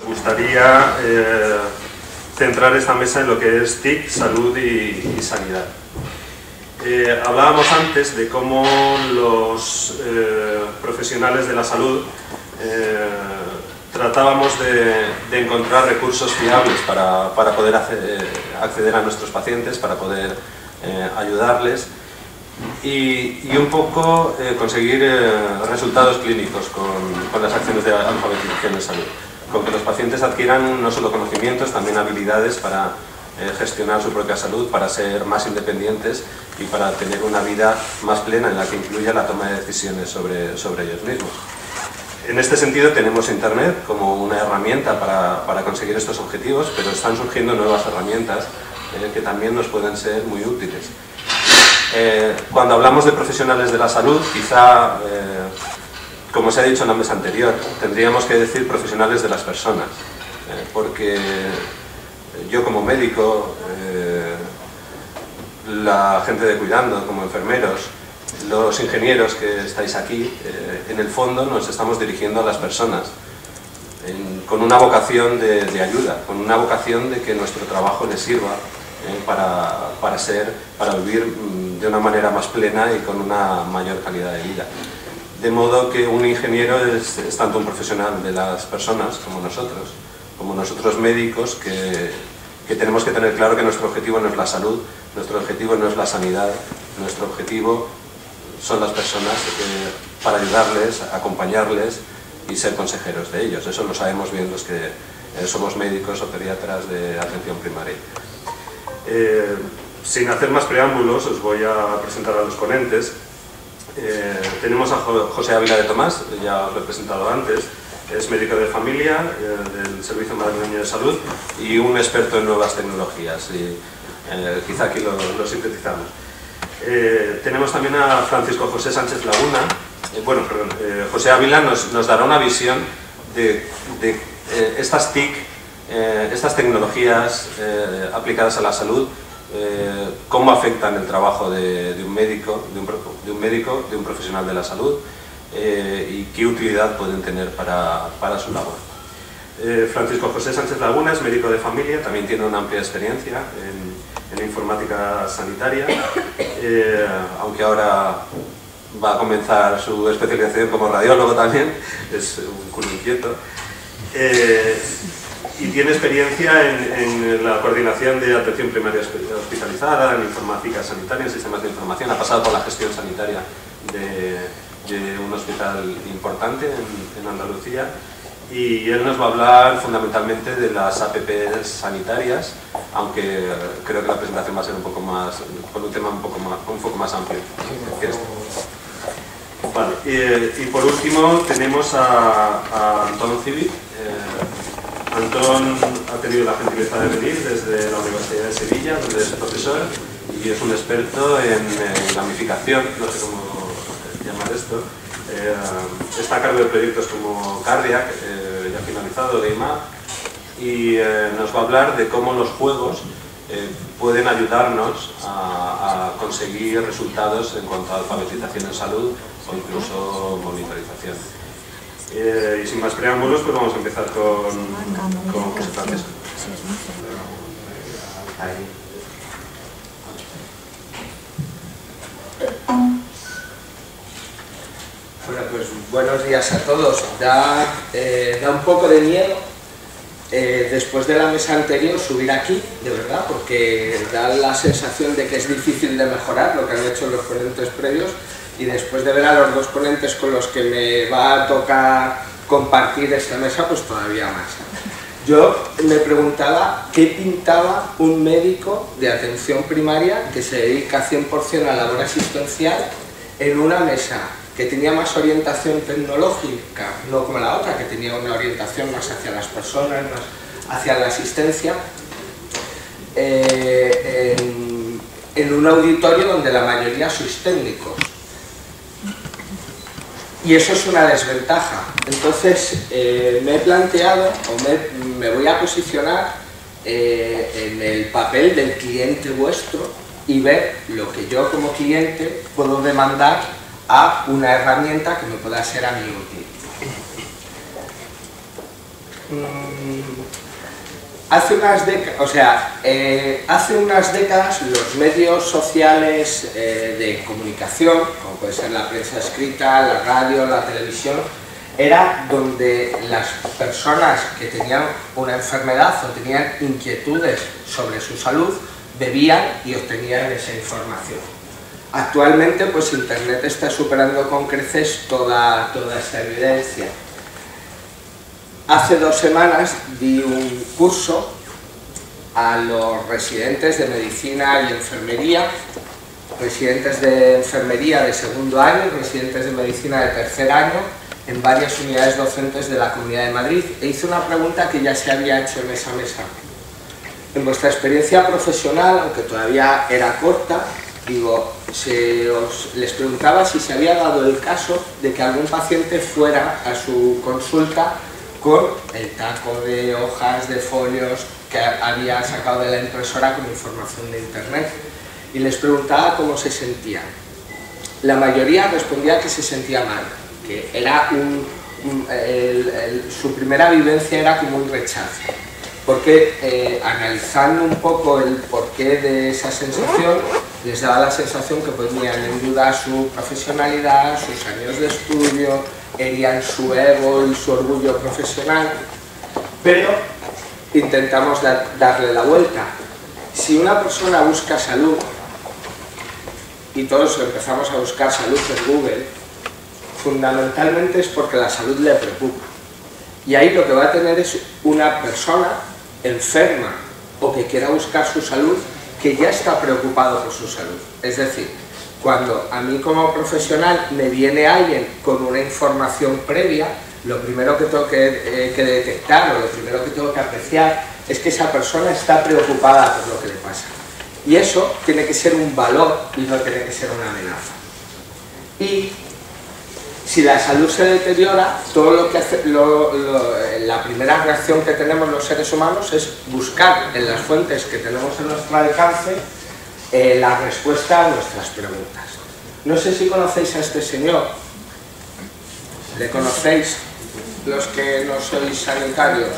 gustaría centrar esta mesa en lo que es TIC, salud y sanidad. Hablábamos antes de cómo los profesionales de la salud tratábamos de encontrar recursos fiables para poder acceder a nuestros pacientes, para poder ayudarles y un poco conseguir resultados clínicos con las acciones de alfabetización en salud, con que los pacientes adquieran no solo conocimientos, también habilidades para gestionar su propia salud, para ser más independientes y para tener una vida más plena en la que incluya la toma de decisiones sobre ellos mismos. En este sentido tenemos Internet como una herramienta para conseguir estos objetivos, pero están surgiendo nuevas herramientas que también nos pueden ser muy útiles. Cuando hablamos de profesionales de la salud, quizá, como se ha dicho en la mesa anterior, tendríamos que decir profesionales de las personas, porque yo como médico, la gente de cuidando como enfermeros, los ingenieros que estáis aquí, en el fondo nos estamos dirigiendo a las personas con una vocación de ayuda, con una vocación de que nuestro trabajo les sirva para vivir de una manera más plena y con una mayor calidad de vida. De modo que un ingeniero es tanto un profesional de las personas como nosotros médicos, que tenemos que tener claro que nuestro objetivo no es la salud, nuestro objetivo no es la sanidad, nuestro objetivo son las personas para ayudarles, acompañarles y ser consejeros de ellos. Eso lo sabemos bien los que somos médicos o pediatras de atención primaria. Sin hacer más preámbulos, os voy a presentar a los ponentes. Tenemos a José Ávila de Tomás, ya os lo he presentado antes, es médico de familia del Servicio Madrileño de Salud y un experto en nuevas tecnologías, y quizá aquí lo sintetizamos. Tenemos también a Francisco José Sánchez Laguna. José Ávila nos dará una visión de estas TIC, estas tecnologías aplicadas a la salud, cómo afectan el trabajo de un médico, de un profesional de la salud, y qué utilidad pueden tener para su labor. Francisco José Sánchez Laguna es médico de familia, también tiene una amplia experiencia en informática sanitaria, aunque ahora va a comenzar su especialización como radiólogo también, es un culo inquieto. Y tiene experiencia en la coordinación de atención primaria hospitalizada, en informática sanitaria, en sistemas de información. Ha pasado por la gestión sanitaria de un hospital importante en Andalucía, y él nos va a hablar fundamentalmente de las APPs sanitarias, aunque creo que la presentación va a ser un poco más, con un tema un poco más amplio que esto. Vale, y por último tenemos a Antón Civit. Antón ha tenido la gentileza de venir desde la Universidad de Sevilla, donde es profesor y es un experto en gamificación, no sé cómo llamar esto. Está a cargo de proyectos como Cardiac, ya finalizado, de IMAP, y nos va a hablar de cómo los juegos pueden ayudarnos a conseguir resultados en cuanto a alfabetización en salud o incluso monitorización. Y sin más preámbulos, pues vamos a empezar con José Francisco. Bueno, pues buenos días a todos. Da un poco de miedo después de la mesa anterior subir aquí, de verdad, porque da la sensación de que es difícil de mejorar lo que han hecho los ponentes previos, y después de ver a los dos ponentes con los que me va a tocar compartir esta mesa, pues todavía más. Yo me preguntaba qué pintaba un médico de atención primaria que se dedica 100% a labor asistencial en una mesa que tenía más orientación tecnológica, no como la otra, que tenía una orientación más hacia las personas, más hacia la asistencia, en un auditorio donde la mayoría sois técnicos. Y eso es una desventaja. Entonces me he planteado, o me voy a posicionar en el papel del cliente vuestro y ver lo que yo como cliente puedo demandar a una herramienta que me pueda ser a mí útil. hace unas décadas los medios sociales de comunicación, como puede ser la prensa escrita, la radio, la televisión, era donde las personas que tenían una enfermedad o tenían inquietudes sobre su salud bebían y obtenían esa información. Actualmente, pues Internet está superando con creces toda esta evidencia. Hace 2 semanas di un curso a los residentes de medicina y enfermería, residentes de enfermería de 2.º año y residentes de medicina de 3.er año, en varias unidades docentes de la Comunidad de Madrid, e hice una pregunta que ya se había hecho en esa mesa. En vuestra experiencia profesional, aunque todavía era corta, les preguntaba si se había dado el caso de que algún paciente fuera a su consulta con el taco de hojas, de folios que había sacado de la impresora con información de Internet, y les preguntaba cómo se sentían. La mayoría respondía que se sentía mal, que era su primera vivencia era como un rechazo, porque analizando un poco el porqué de esa sensación, les daba la sensación que ponían en duda su profesionalidad, sus años de estudio, herían su ego y su orgullo profesional, pero intentamos darle la vuelta. Si una persona busca salud, y todos empezamos a buscar salud en Google, fundamentalmente es porque la salud le preocupa. Y ahí lo que va a tener es una persona enferma o que quiera buscar su salud, que ya está preocupado por su salud. Es decir, cuando a mí como profesional me viene alguien con una información previa, lo primero que tengo que detectar o lo primero que tengo que apreciar es que esa persona está preocupada por lo que le pasa. Y eso tiene que ser un valor y no tiene que ser una amenaza. Y si la salud se deteriora, todo lo que hace, la primera reacción que tenemos los seres humanos es buscar en las fuentes que tenemos a nuestro alcance la respuesta a nuestras preguntas. No sé si conocéis a este señor. ¿Le conocéis los que no sois sanitarios?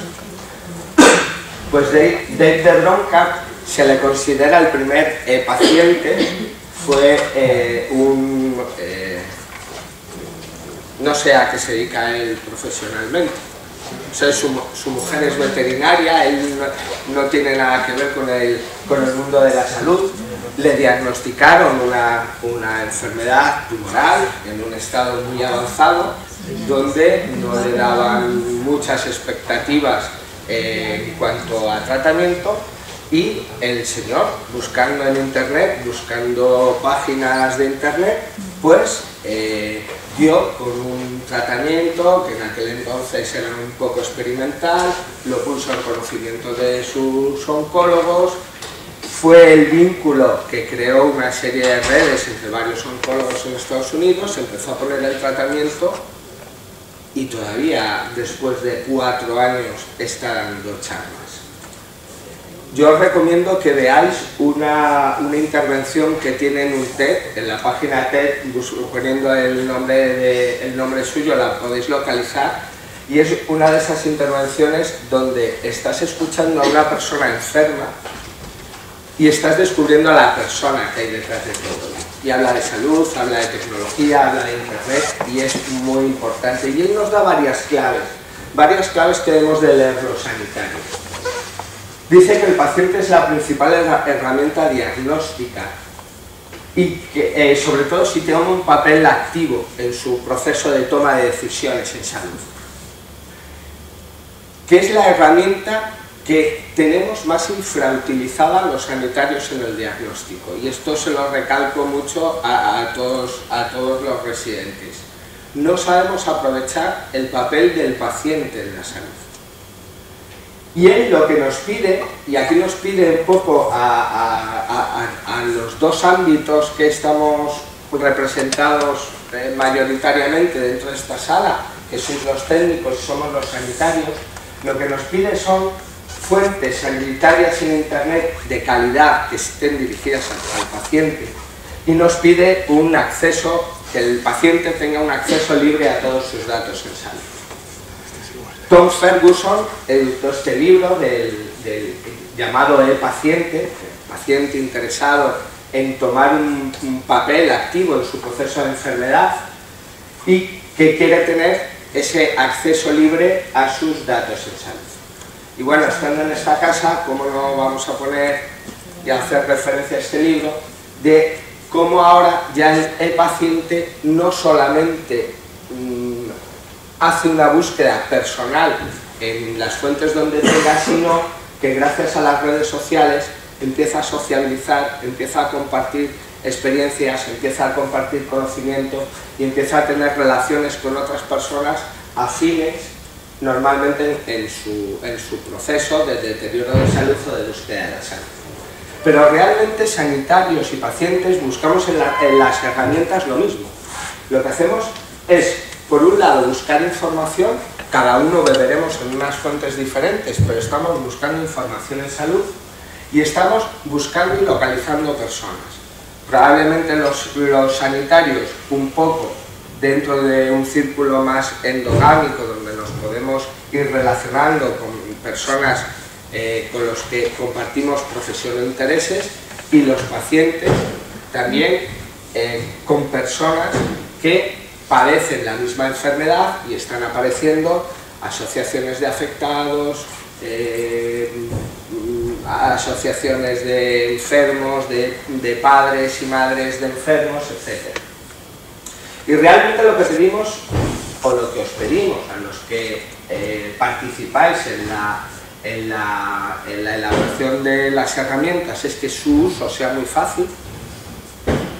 Pues Dave de Bronca se le considera el primer paciente, fue no sé a qué se dedica él profesionalmente. O sea, su mujer es veterinaria, él no tiene nada que ver con el mundo de la salud. Le diagnosticaron una enfermedad tumoral en un estado muy avanzado, donde no le daban muchas expectativas en cuanto a tratamiento, y el señor, buscando en Internet, buscando páginas de Internet, pues dio con un tratamiento que en aquel entonces era un poco experimental, lo puso al conocimiento de sus oncólogos. Fue el vínculo que creó una serie de redes entre varios oncólogos en Estados Unidos, empezó a poner el tratamiento y todavía después de 4 años está dando charlas. Yo os recomiendo que veáis una intervención que tiene en un TED, en la página TED, poniendo el nombre suyo, la podéis localizar, y es una de esas intervenciones donde estás escuchando a una persona enferma y estás descubriendo a la persona que hay detrás de todo. Y habla de salud, habla de tecnología, habla de Internet, y es muy importante. Y él nos da varias claves que debemos de leer los sanitarios. Dice que el paciente es la principal herramienta diagnóstica y que, sobre todo, si tiene un papel activo en su proceso de toma de decisiones en salud. Que es la herramienta que tenemos más infrautilizada los sanitarios en el diagnóstico, y esto se lo recalco mucho a todos los residentes. No sabemos aprovechar el papel del paciente en la salud. Y él lo que nos pide, y aquí nos pide un poco a los dos ámbitos que estamos representados mayoritariamente dentro de esta sala, que sois los técnicos y somos los sanitarios, lo que nos pide son fuentes sanitarias en Internet de calidad que estén dirigidas al paciente, y nos pide un acceso, que el paciente tenga un acceso libre a todos sus datos en salud. Tom Ferguson editó este libro llamado E-Paciente, paciente interesado en tomar un papel activo en su proceso de enfermedad y que quiere tener ese acceso libre a sus datos en salud. Y bueno, estando en esta casa, ¿cómo no vamos a poner y hacer referencia a este libro? De cómo ahora ya el e-paciente no solamente hace una búsqueda personal en las fuentes donde tenga, sino que gracias a las redes sociales empieza a sociabilizar, empieza a compartir experiencias, empieza a compartir conocimiento y empieza a tener relaciones con otras personas afines normalmente en su proceso de deterioro de salud o de búsqueda de la salud. Pero realmente sanitarios y pacientes buscamos en las herramientas lo mismo. Lo que hacemos es, por un lado, buscar información, cada uno beberemos en unas fuentes diferentes, pero estamos buscando información en salud y estamos buscando y localizando personas. Probablemente los sanitarios un poco dentro de un círculo más endogámico donde nos podemos ir relacionando con personas con los que compartimos profesión o intereses, y los pacientes también con personas que padecen la misma enfermedad y están apareciendo asociaciones de afectados, asociaciones de enfermos, de padres y madres de enfermos, etc. Y realmente lo que pedimos, o lo que os pedimos a los que participáis en la elaboración de las herramientas, es que su uso sea muy fácil,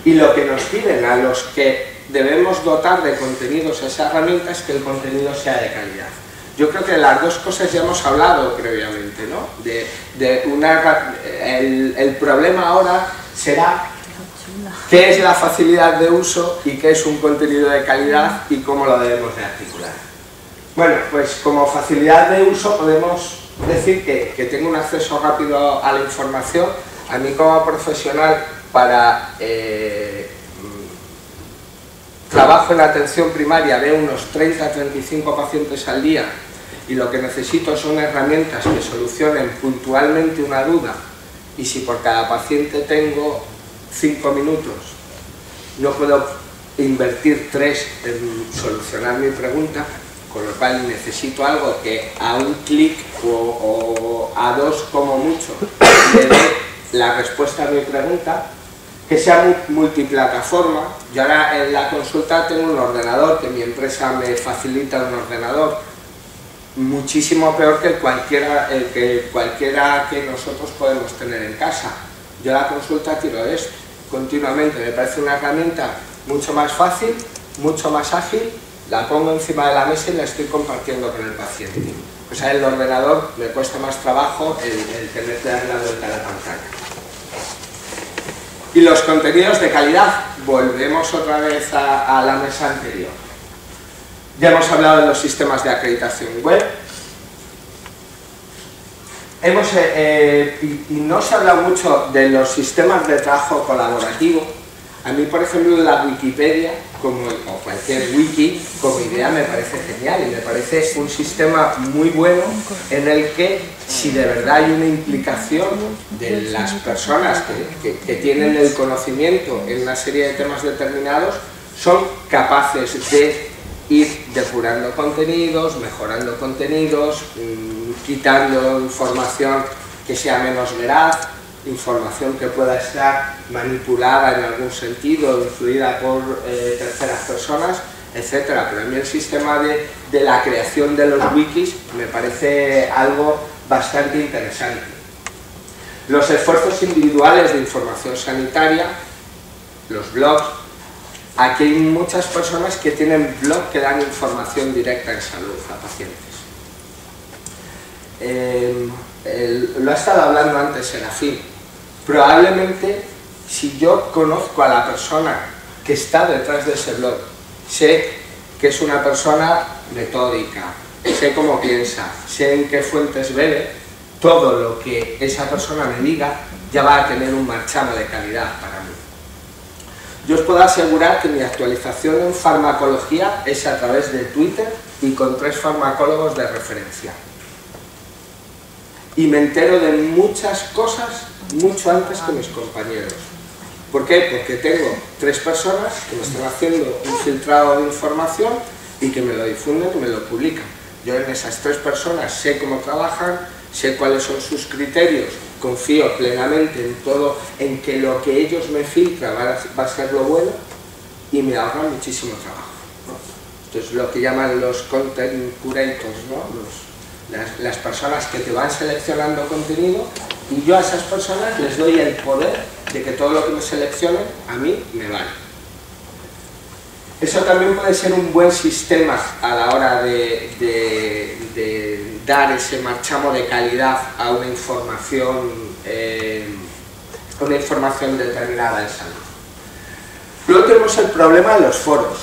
y lo que nos piden a los que debemos dotar de contenidos a esa herramienta es que el contenido sea de calidad. Yo creo que las dos cosas ya hemos hablado previamente, ¿no? El problema ahora será qué es la facilidad de uso y qué es un contenido de calidad y cómo lo debemos de articular. Bueno, pues como facilidad de uso podemos decir que tengo un acceso rápido a la información. A mí como profesional para trabajo en atención primaria, veo unos 30 a 35 pacientes al día y lo que necesito son herramientas que solucionen puntualmente una duda, y si por cada paciente tengo 5 minutos, no puedo invertir 3 en solucionar mi pregunta, con lo cual necesito algo que a un clic o a 2 como mucho me dé la respuesta a mi pregunta, que sea multiplataforma. Yo ahora en la consulta tengo un ordenador, que mi empresa me facilita un ordenador muchísimo peor que cualquiera que nosotros podemos tener en casa. Yo la consulta tiro esto continuamente, me parece una herramienta mucho más fácil, mucho más ágil, la pongo encima de la mesa y la estoy compartiendo con el paciente. O sea, el ordenador me cuesta más trabajo el tener que dar la vuelta a la pantalla. Y los contenidos de calidad, volvemos otra vez a la mesa anterior. Ya hemos hablado de los sistemas de acreditación web. Y no se ha hablado mucho de los sistemas de trabajo colaborativo. A mí, por ejemplo, la Wikipedia, o cualquier wiki, como idea me parece genial y me parece un sistema muy bueno en el que, si de verdad hay una implicación de las personas que tienen el conocimiento en una serie de temas determinados, son capaces de ir depurando contenidos, mejorando contenidos, quitando información que sea menos veraz, información que pueda estar manipulada en algún sentido, influida por terceras personas, etc. Pero a mí el sistema de la creación de los wikis me parece algo bastante interesante. Los esfuerzos individuales de información sanitaria, los blogs. Aquí hay muchas personas que tienen blogs que dan información directa en salud a pacientes. Lo ha estado hablando antes Serafín. Probablemente, si yo conozco a la persona que está detrás de ese blog, sé que es una persona metódica, sé cómo piensa, sé en qué fuentes bebe, todo lo que esa persona me diga ya va a tener un marchamo de calidad para mí. Yo os puedo asegurar que mi actualización en farmacología es a través de Twitter y con 3 farmacólogos de referencia. Y me entero de muchas cosas mucho antes que mis compañeros. ¿Por qué? Porque tengo 3 personas que me están haciendo un filtrado de información y que me lo difunden, que me lo publican. Yo en esas 3 personas sé cómo trabajan, sé cuáles son sus criterios, confío plenamente en todo, en que lo que ellos me filtran va a ser lo bueno y me ahorran muchísimo trabajo, ¿no? Esto es lo que llaman los content curators, ¿no? Las personas que te van seleccionando contenido, y yo a esas personas les doy el poder de que todo lo que me seleccionen a mí me vale. Eso también puede ser un buen sistema a la hora de dar ese marchamo de calidad a una información determinada en salud. Luego tenemos el problema de los foros.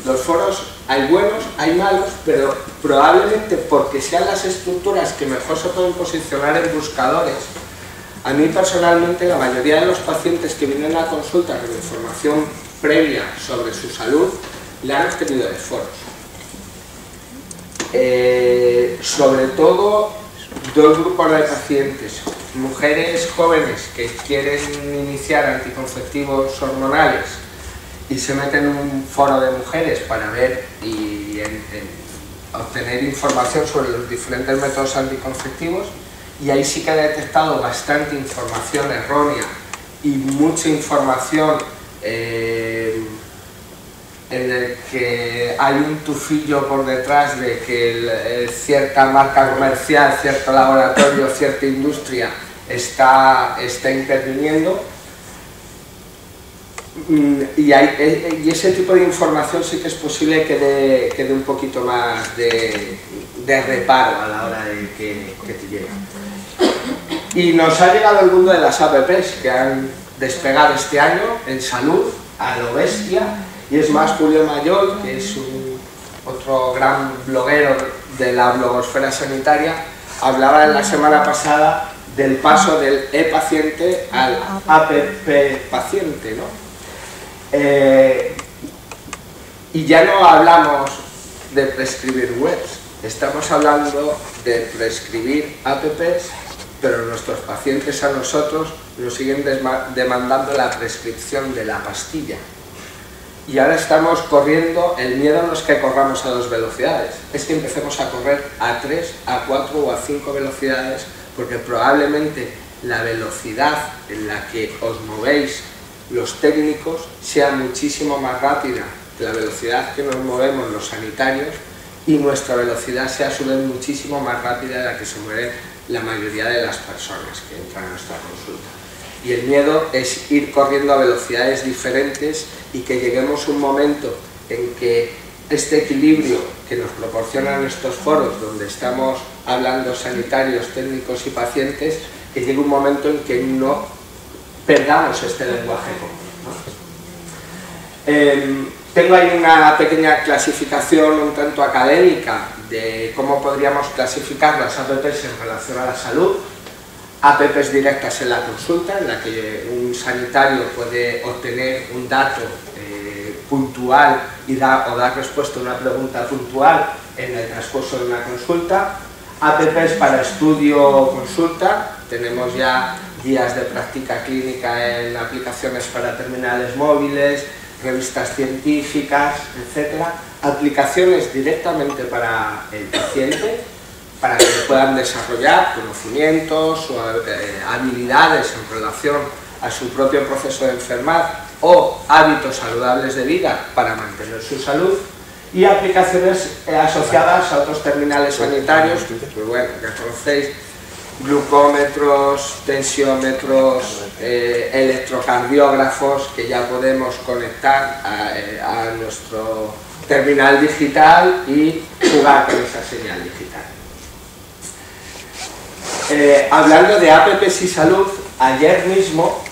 Los foros hay buenos, hay malos, pero probablemente porque sean las estructuras que mejor se pueden posicionar en buscadores. A mí personalmente la mayoría de los pacientes que vienen a consulta con información previa sobre su salud la han obtenido de foros. Sobre todo 2 grupos de pacientes: mujeres jóvenes que quieren iniciar anticonceptivos hormonales y se meten en un foro de mujeres para ver y obtener información sobre los diferentes métodos anticonceptivos, y ahí sí que he detectado bastante información errónea y mucha información en el que hay un tufillo por detrás de que cierta marca comercial, cierto laboratorio, cierta industria está interviniendo. Y ese tipo de información sí que es posible que dé un poquito más de reparo a la hora de que te llegue. Y nos ha llegado el mundo de las APPs, que han despegado este año en salud a lo bestia, y es más, Julio Mayol, que es otro gran bloguero de la blogosfera sanitaria, hablaba la semana pasada del paso del e-paciente al APP-paciente, ¿no? Y ya no hablamos de prescribir webs, estamos hablando de prescribir APPs, pero nuestros pacientes a nosotros nos siguen demandando la prescripción de la pastilla. Y ahora estamos corriendo, el miedo no es que corramos a 2 velocidades, es que empecemos a correr a 3, a 4 o a 5 velocidades, porque probablemente la velocidad en la que os movéis los técnicos sea muchísimo más rápida que la velocidad que nos movemos los sanitarios, y nuestra velocidad sea a su vez muchísimo más rápida de la que se mueve la mayoría de las personas que entran a nuestra consulta. Y el miedo es ir corriendo a velocidades diferentes y que lleguemos a un momento en que este equilibrio que nos proporcionan estos foros donde estamos hablando sanitarios, técnicos y pacientes, que llegue un momento en que no perdamos este lenguaje común, ¿no? Tengo ahí una pequeña clasificación un tanto académica de cómo podríamos clasificar las APPs en relación a la salud. APPs directas en la consulta, en la que un sanitario puede obtener un dato puntual y dar respuesta a una pregunta puntual en el transcurso de una consulta. APPs para estudio consulta, tenemos ya guías de práctica clínica en aplicaciones para terminales móviles, revistas científicas, etc. Aplicaciones directamente para el paciente, para que puedan desarrollar conocimientos o habilidades en relación a su propio proceso de enfermar o hábitos saludables de vida para mantener su salud, y aplicaciones asociadas a otros terminales sanitarios, pues bueno, ya conocéis, glucómetros, tensiómetros, electrocardiógrafos, que ya podemos conectar a nuestro terminal digital y jugar con esa señal digital. Hablando de APPs y salud, ayer mismo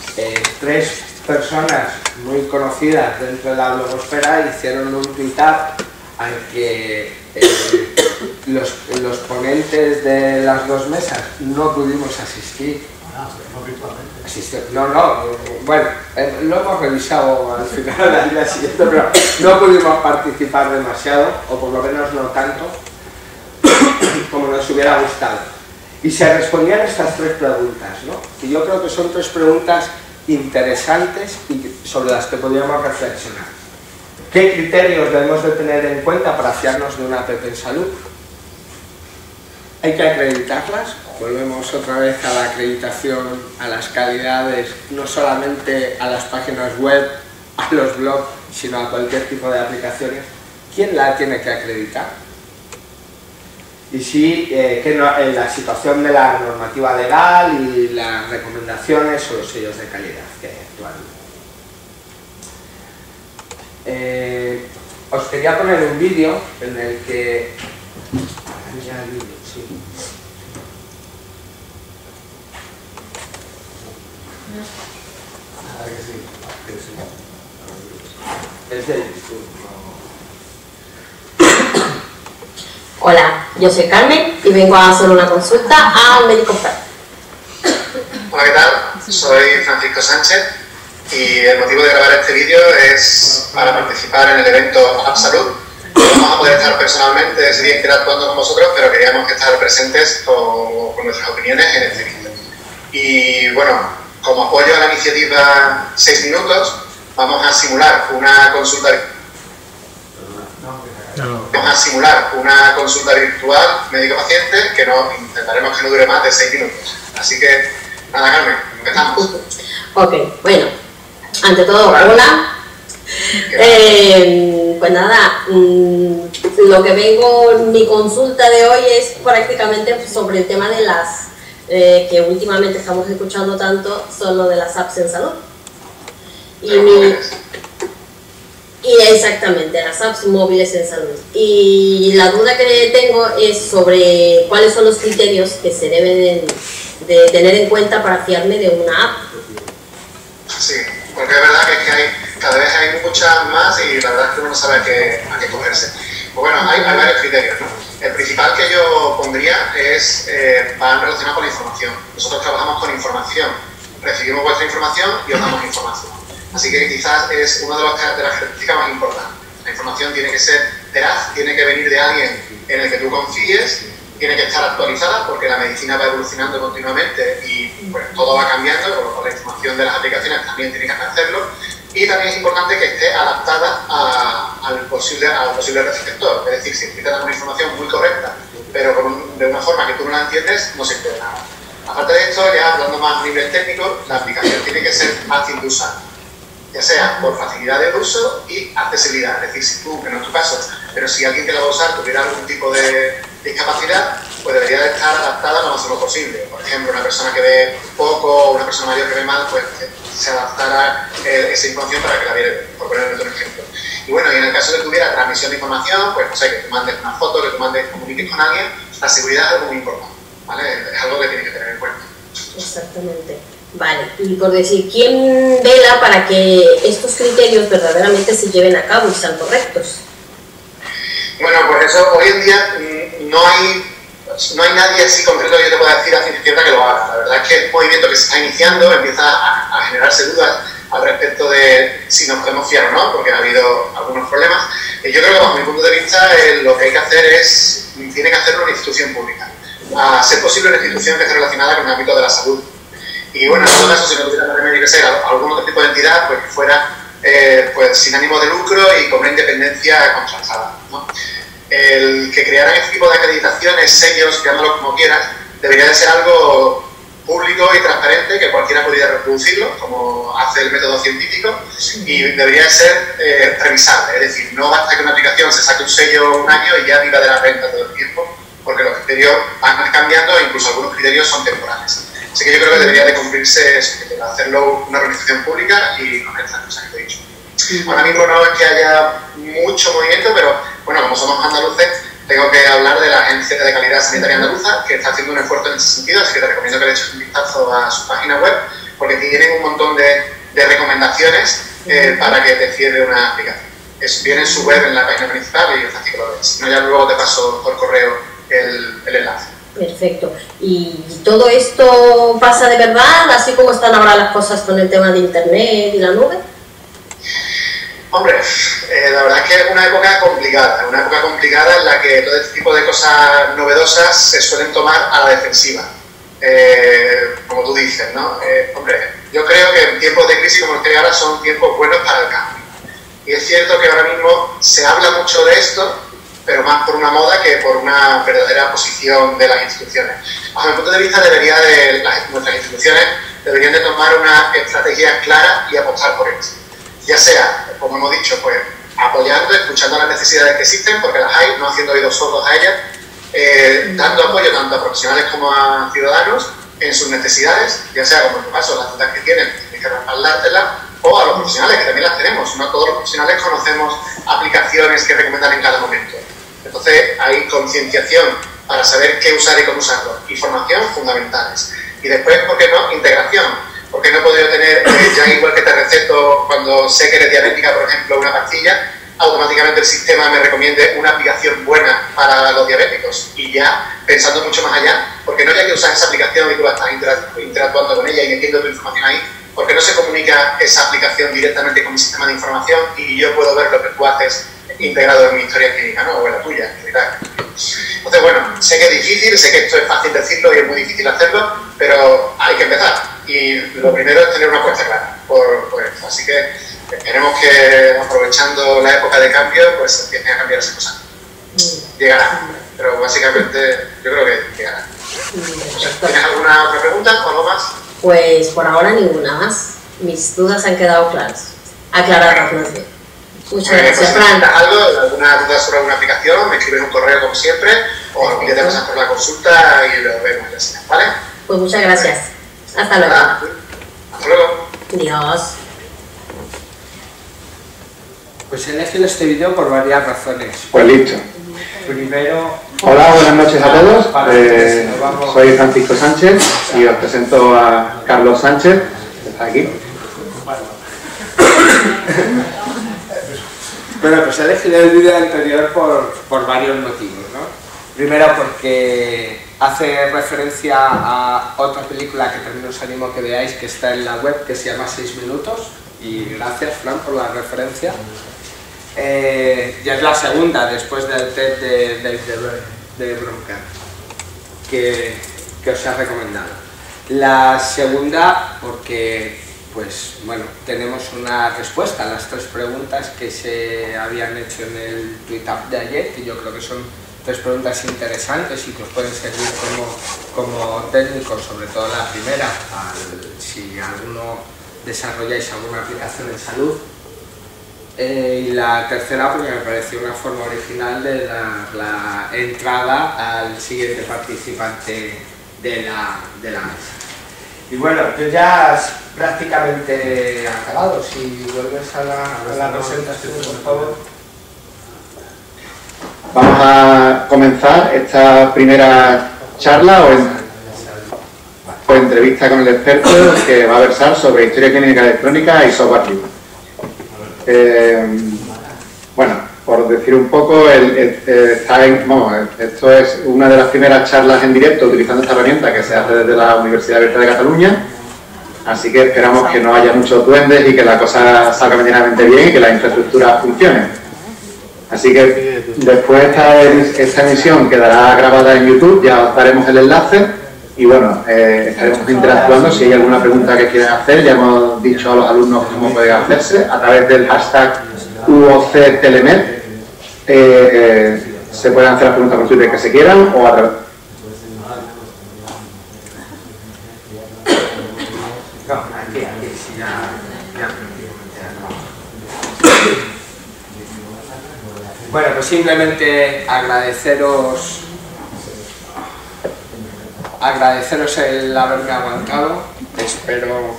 3 personas muy conocidas dentro de la blogosfera hicieron un tweet-up al que los ponentes de las 2 mesas no pudimos asistir Bueno, lo hemos revisado al final del día siguiente, pero no pudimos participar demasiado, o por lo menos no tanto, como nos hubiera gustado. Y se respondían estas tres preguntas, ¿no? Y yo creo que son tres preguntas interesantes y sobre las que podríamos reflexionar. ¿Qué criterios debemos de tener en cuenta para fiarnos de una app en salud? ¿Hay que acreditarlas? Volvemos otra vez a la acreditación, a las calidades, no solamente a las páginas web, a los blogs, sino a cualquier tipo de aplicaciones. ¿Quién la tiene que acreditar? Y si la situación de la normativa legal y las recomendaciones o los sellos de calidad que hay actualmente. Os quería poner un vídeo en el que... Es de YouTube. Hola, yo soy Carmen y vengo a hacer una consulta al médico Fred. Hola, ¿qué tal? Soy Francisco Sánchez y el motivo de grabar este vídeo es para participar en el evento App Salud. No vamos a poder estar personalmente ese día interactuando con vosotros, pero queríamos estar presentes con nuestras opiniones en este vídeo. Y bueno, como apoyo a la iniciativa 6 minutos, vamos a simular una consulta virtual médico-paciente que intentaremos que no dure más de 6 minutos. Así que, nada, Carmen, empezamos. Ok, bueno, ante todo, hola. Pues nada, lo que vengo, mi consulta de hoy es prácticamente sobre el tema de las que últimamente estamos escuchando tanto, son lo de las apps en salud. Y exactamente, las apps móviles en salud. Y la duda que tengo es sobre cuáles son los criterios que se deben de tener en cuenta para fiarme de una app. Sí, porque es verdad que cada vez hay muchas más y la verdad es que uno no sabe a qué cogerse. Pues bueno, hay varios criterios, ¿no? El principal que yo pondría es va relacionado con la información. Nosotros trabajamos con información, recibimos vuestra información y os damos información. Así que quizás es una de las características más importantes. La información tiene que ser veraz, tiene que venir de alguien en el que tú confíes, tiene que estar actualizada porque la medicina va evolucionando continuamente y pues, todo va cambiando, con la información de las aplicaciones también tiene que hacerlo. Y también es importante que esté adaptada al posible receptor. Es decir, si te dan una información muy correcta, pero de una forma que tú no la entiendes, no sirve de nada. Aparte de esto, ya hablando más a nivel técnico, la aplicación tiene que ser fácil de usar, ya sea por facilidad de uso y accesibilidad. Es decir, si tú, que no es tu caso, pero si alguien que la va a usar tuviera algún tipo de discapacidad, pues debería de estar adaptada lo máximo posible. Por ejemplo, una persona que ve poco o una persona mayor que ve mal, pues se adaptara esa información para que la viera, por ponerle un ejemplo. Y bueno, y en el caso de que tuviera transmisión de información, pues no sé, que tú mandes una foto, que tú comuniques con alguien, la seguridad es algo muy importante, ¿vale? Es algo que tienes que tener en cuenta. Exactamente. Vale, y por decir, ¿quién vela para que estos criterios verdaderamente se lleven a cabo y sean correctos? Bueno, pues eso, hoy en día no hay nadie así concreto que yo te pueda decir a ciencia cierta que lo haga. La verdad es que el movimiento que se está iniciando empieza a generarse dudas al respecto de si nos podemos fiar o no, porque ha habido algunos problemas. Y yo creo que bajo mi punto de vista lo que hay que hacer tiene que hacerlo una institución pública. A ser posible una institución que esté relacionada con el ámbito de la salud. Y bueno, en todo caso, si no tuviera remedio que ser algún otro tipo de entidad, pues que fuera pues sin ánimo de lucro y con una independencia contrastada, ¿no? El que crearan este tipo de acreditaciones, sellos, llamándolo como quieras, debería de ser algo público y transparente, que cualquiera pudiera reproducirlo, como hace el método científico, y debería de ser revisable. Es decir, no basta que una aplicación se saque un sello un año y ya viva de la renta todo el tiempo, porque los criterios van cambiando e incluso algunos criterios son temporales. Así que yo creo que debería de cumplirse eso, hacerlo una organización pública y con estas cosas que te he dicho. Ahora mismo no es que haya mucho movimiento, pero bueno, como somos andaluces, tengo que hablar de la Agencia de Calidad Sanitaria Andaluza, que está haciendo un esfuerzo en ese sentido, así que te recomiendo que le eches un vistazo a su página web, porque tienen un montón de recomendaciones para que te cierre una aplicación. Viene en su web en la página principal y es fácil que lo veas. Si no, ya luego te paso por correo el enlace. Perfecto. ¿Y todo esto pasa de verdad, así como están ahora las cosas con el tema de Internet y la nube? Hombre, la verdad es que es una época complicada en la que todo este tipo de cosas novedosas se suelen tomar a la defensiva, como tú dices, ¿no? Hombre, yo creo que en tiempos de crisis como los que hay ahora son tiempos buenos para el cambio. Y es cierto que ahora mismo se habla mucho de esto, pero más por una moda que por una verdadera posición de las instituciones. Bajo mi punto de vista, nuestras instituciones deberían de tomar una estrategia clara y apostar por ellas. Ya sea, como hemos dicho, pues apoyando, escuchando las necesidades que existen, porque las hay, no haciendo oídos sordos a ellas, dando apoyo tanto a profesionales como a ciudadanos en sus necesidades, ya sea como en tu caso, las dudas que tienen que respaldártelas, o a los profesionales, que también las tenemos. No todos los profesionales conocemos aplicaciones que recomendar en cada momento. Entonces hay concienciación para saber qué usar y cómo usarlo, y formación fundamentales. Y después, ¿por qué no? Integración. Porque no puedo tener, ya igual que te receto cuando sé que eres diabética, por ejemplo, una pastilla, automáticamente el sistema me recomiende una aplicación buena para los diabéticos. Y ya, pensando mucho más allá, porque no haya que usar esa aplicación y tú estás interactuando con ella y metiendo tu información ahí, porque no se comunica esa aplicación directamente con mi sistema de información y yo puedo ver lo que tú haces integrado en mi historia clínica, ¿no? O en la tuya, en general. Entonces, bueno, sé que es difícil, sé que esto es fácil decirlo y es muy difícil hacerlo, pero hay que empezar. Y lo primero es tener una apuesta clara por esto. Así que esperemos que, aprovechando la época de cambio, pues empiecen a cambiar esas cosas. Llegará, pero básicamente yo creo que llegará. ¿Tienes alguna otra pregunta o algo más? Pues por ahora ninguna más. Mis dudas han quedado claras. Aclaradas, más bien. Muchas gracias, Fran. ¿Alguna duda sobre alguna aplicación? Me escribes un correo como siempre, o ya te pasas por la consulta y lo vemos ya sea, ¿vale? Pues muchas gracias. Hasta luego. Hasta luego. Adiós. Pues he elegido este vídeo por varias razones. Pues listo. Primero... Hola, buenas noches a todos. Soy Francisco Sánchez y os presento a Carlos Sánchez, que está aquí. Bueno, pues he elegido el vídeo anterior por varios motivos, ¿no? Primero porque hace referencia a otra película que también os animo a que veáis, que está en la web, que se llama 6 minutos, y gracias, Fran, por la referencia. Ya es la segunda, después del TED de Bronca, que os he recomendado. La segunda porque, pues, bueno, tenemos una respuesta a las 3 preguntas que se habían hecho en el tweet-up de ayer, que yo creo que son 3 preguntas interesantes y que os pueden servir como técnicos, sobre todo la primera, si alguno desarrolláis alguna aplicación en salud. Y la tercera, porque me pareció una forma original de dar la entrada al siguiente participante de la mesa. Y bueno, yo ya prácticamente he acabado. Si vuelves a la presentación, por favor. Vamos a comenzar esta primera charla o entrevista con el experto que va a versar sobre historia clínica electrónica y software libre. Bueno, por decir un poco, esto es una de las primeras charlas en directo utilizando esta herramienta que se hace desde la Universidad Abierta de Cataluña, así que esperamos que no haya muchos duendes y que la cosa salga medianamente bien y que la infraestructura funcione. Así que después esta emisión quedará grabada en YouTube, ya os daremos el enlace y bueno, estaremos interactuando. Si hay alguna pregunta que quieran hacer, ya hemos dicho a los alumnos cómo puede hacerse a través del hashtag UOCTelemed. Se pueden hacer las preguntas por Twitter que se quieran o a través... Bueno, pues simplemente agradeceros el haberme aguantado. Espero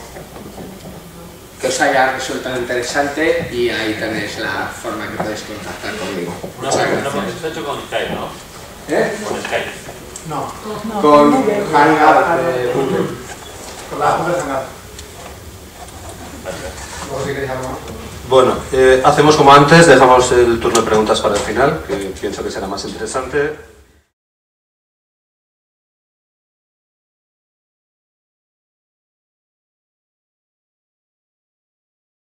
que os haya resultado interesante y ahí tenéis la forma que podéis contactar conmigo. Una pregunta, porque se ha hecho con Skype, ¿no? Con Skype. No. Con Hangout de Google. Con la Google Hangout. Luego si queréis algo más. Bueno, hacemos como antes, dejamos el turno de preguntas para el final, que pienso que será más interesante.